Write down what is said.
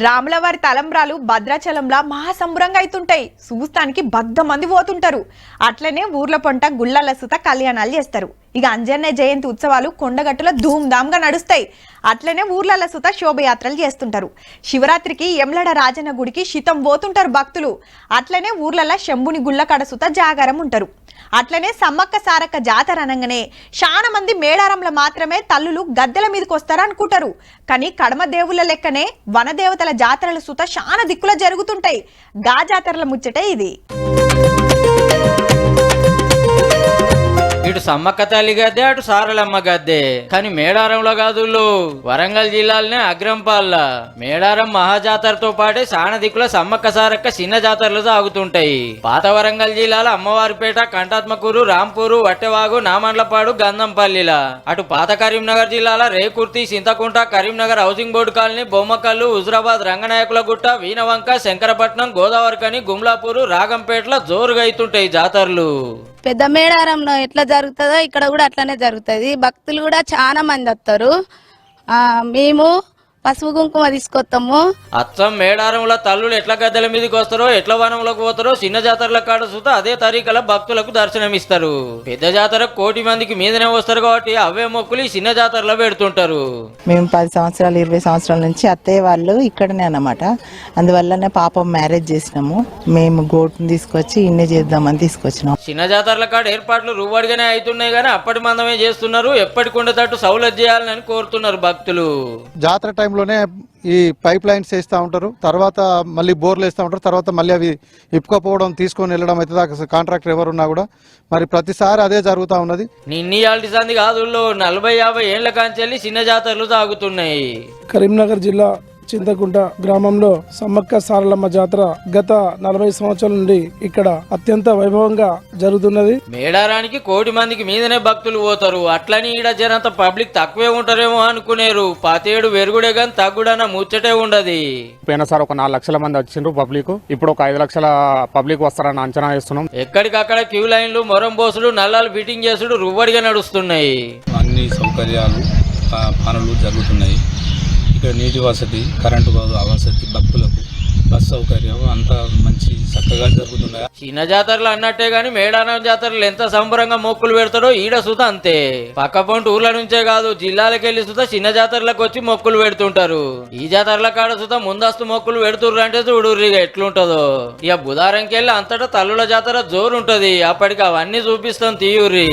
రాములవారి తలంబ్రాలు భద్రాచలంలా మహాసంబరంగా అయితుంటాయి. చూస్తానికి బద్ద మంది పోతుంటారు. అట్లనే ఊర్ల పొంట గుళ్ళల సుత కళ్యాణాలు చేస్తారు. ఇక అంజన్నయ్య జయంతి ఉత్సవాలు కొండగట్టులో ధూమ్ధామ్గా నడుస్తాయి. అట్లనే ఊర్ల సుత శోభయాత్రలు చేస్తుంటారు. శివరాత్రికి ఎమ్లడ రాజన్న గుడికి శితం పోతుంటారు భక్తులు. అట్లనే ఊర్లలో శంభుని గుళ్ళ కడ సుత జాగారం ఉంటారు. అట్లనే సమ్మక్క సారక్క జాతర అనగానే చాలా మంది మేడారంలో మాత్రమే తల్లులు గద్దెల మీదకి వస్తారనుకుంటారు. కానీ కడమ దేవుళ్ళ లెక్కనే వనదేవతల జాతరలు సుత చాలా దిక్కుల జరుగుతుంటాయి. గా జాతరల ముచ్చటే ఇది. ఇటు సమ్మక్క తల్లి గద్దె, అటు సారలమ్మ గద్దె. కానీ మేడారంలో కాదు, వరంగల్ జిల్లాలోనే అగ్రంపాల్ల మేడారం మహాజాతరతో పాటే సాన దిక్కుల సమ్మక్క సారక్క చిన్న జాతరలు సాగుతుంటాయి. పాత వరంగల్ జిల్లాలో అమ్మవారిపేట, కంటాత్మకూరు, రాంపూరు, వట్టెవాగు, నామండ్లపాడు, గంధంపల్లిలా. అటు పాత కరీంనగర్ జిల్లాలో Rekurthi, Sinthakunta, Karimnagar housing board colony, Bommakallu, Huzurabad, రంగనాయకుల గుట్ట, వీనవంక, శంకరపట్నం, గోదావరికని, గుమ్లాపూరు, రాగంపేటలో జోరుగా అవుతుంటాయి జాతరలు. పెద్ద మేడారంలో ఎట్లా జరుగుతుందో ఇక్కడ కూడా అట్లనే జరుగుతుంది. భక్తులు కూడా చాలా మంది వస్తారు. మేము పసుపు కుంకుమ తీసుకొస్తాము. అచ్చం మేడారంలో తల్లులు ఎట్లా గద్దెల మీదకి వస్తారో, ఎట్లా వనంలోకి పోతారో చిన్న జాతరల కాడ సుతా అదే తరీకల భక్తులకు దర్శనమిస్తారు. పెద్ద జాతర 1 కోటి మందికి మీదనే వస్తారు కాబట్టి అవే మొక్కులు ఈ చిన్న జాతరలో పెడుతుంటారు. మేము 10 సంవత్సరాలు 20 సంవత్సరాల నుంచి అత్తయ్య వాళ్ళు ఇక్కడనే అన్నమాట. అందువల్లనే పాపం మ్యారేజ్ చేసినాము. మేము గోటును తీసుకొచ్చి ఇన్నే చేద్దామని తీసుకొచ్చినాం. చిన్న జాతరల కాడ ఏర్పాట్లు రువ్వడిగానే అవుతున్నాయి కానీ అప్పటి మందమే చేస్తున్నారు. ఎప్పటికి ఉండేటట్టు సౌలభ్యం చేయాలని కోరుతున్నారు భక్తులు. జాతర టైంలోనే ఈ పైప్ లైన్స్ వేస్తూ ఉంటారు, తర్వాత మళ్ళీ బోర్లు వేస్తూ ఉంటారు, తర్వాత మళ్ళీ అవి ఇప్పుకోపోవడం, తీసుకొని వెళ్ళడం అవుతుంది. కాంట్రాక్టర్ ఎవరున్నా కూడా మరి ప్రతిసారి అదే జరుగుతూ ఉన్నది. నిన్నయాల్టి సంది కాదు, 40-50 ఏళ్ల కాంచెల్లి చిన్న జాతరలు సాగుతున్నాయి. కరీంనగర్ జిల్లా చింతకుంట గ్రామంలో సమ్మక్క సారలమ్మ జాతర గత 40 సంవత్సరాల నుండి ఇక్కడ అత్యంత వైభవంగా జరుగుతున్నది. మేడారానికి 1 కోటి మందికి మీదనే భక్తులు పోతారు. అట్లని ఈడ జనంత పబ్లిక్ తక్కువే ఉంటారేమో అనుకునేరు. 17 ఏడు వెరుగుడే గాని తగ్గుడన్న ముచ్చటే ఉండదు. పోయినసారి ఒక 4 లక్షల మంది వచ్చిండ్రు పబ్లిక్. ఇప్పుడు ఒక 5 లక్షల పబ్లిక్ వస్తారని అంచనా వేస్తున్నాం. ఎక్కడికక్కడ క్యూ లైన్లు, మొరం బోసులు, నల్లాలు ఫిట్టింగ్ చేసుడు రువ్వడిగా నడుస్తున్నాయి. అన్ని సౌకర్యాలు పనులు జరుగుతున్నాయి. ఇక్కడ నీటి వసతి, కరెంటు వసతి, భక్తులకు బస్ సౌకర్యం అంతా మంచి చక్కగా జరుగుతున్నాయి. చిన్న జాతరలు అన్నట్టే గాని మేడారం జాతరలు ఎంత సంబరంగా మొక్కులు పెడతాడో ఈడ సుత అంతే. పక్క పొంటి ఊర్ల నుంచే కాదు, జిల్లాలకు వెళ్లి సుత చిన్న జాతరలకు వచ్చి మొక్కులు పెడుతుంటారు. ఈ జాతరల కాడ సుత ముందస్తు మొక్కులు పెడుతుర్రు అంటే చూడుర్రిగా ఎట్లుంటదో. ఇక బుధారంకెళ్ళి అంతటా తల్లుల జాతర జోరుంటది. అప్పటికి అవన్నీ చూపిస్తాం తీయుర్రి.